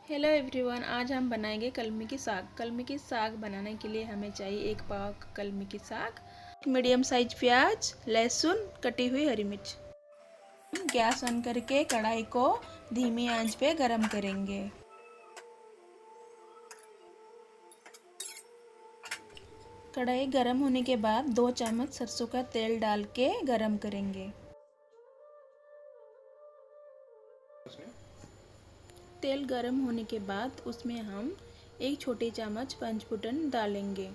Hello everyone, आज हम बनाएंगे कलमी की साग। कलमी की साग बनाने के लिए हमें चाहिए 1 पाव कलमी की साग, मीडियम साइज प्याज, लहसुन, कटी हुई हरी मिर्च। गैस ऑन करके कढ़ाई को धीमी आंच पे गरम करेंगे। कढ़ाई गरम होने के बाद 2 चम्मच सरसों का तेल डाल के गरम करेंगे। तेल गरम होने के बाद उसमें हम 1 छोटी चम्मच पंचफुटन डालेंगे।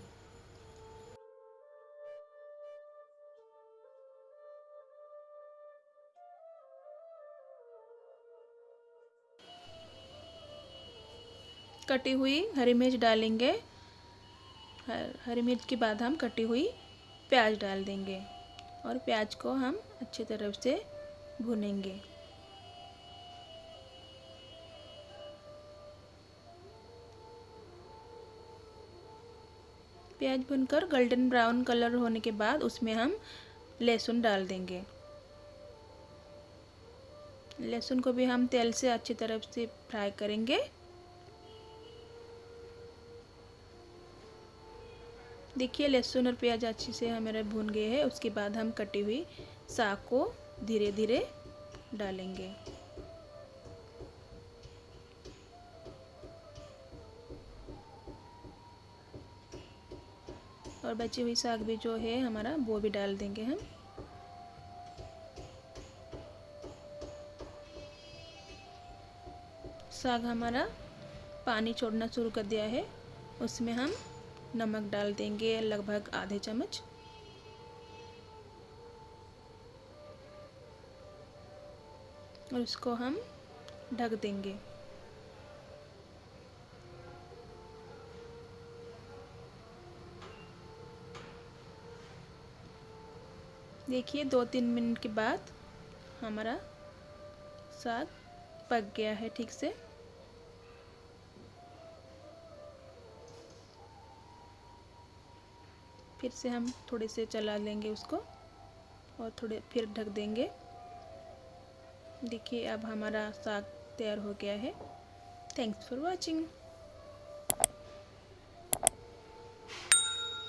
कटी हुई हरी मिर्च डालेंगे। हरी मिर्च के बाद हम कटी हुई प्याज डाल देंगे और प्याज को हम अच्छी तरह से भूनेंगे। प्याज भुनकर गोल्डन ब्राउन कलर होने के बाद उसमें हम लहसुन डाल देंगे। लहसुन को भी हम तेल से अच्छी तरह से फ्राई करेंगे। देखिए लहसुन और प्याज अच्छे से हमारे भून गए हैं। उसके बाद हम कटी हुई साग को धीरे धीरे डालेंगे और बची हुई साग भी जो है हमारा वो भी डाल देंगे हम। साग हमारा पानी छोड़ना शुरू कर दिया है। उसमें हम नमक डाल देंगे लगभग आधे चम्मच और उसको हम ढक देंगे। देखिए 2-3 मिनट के बाद हमारा साग पक गया है ठीक से। फिर से हम थोड़े से चला लेंगे उसको और थोड़े फिर ढक देंगे। देखिए अब हमारा साग तैयार हो गया है। Thanks for watching.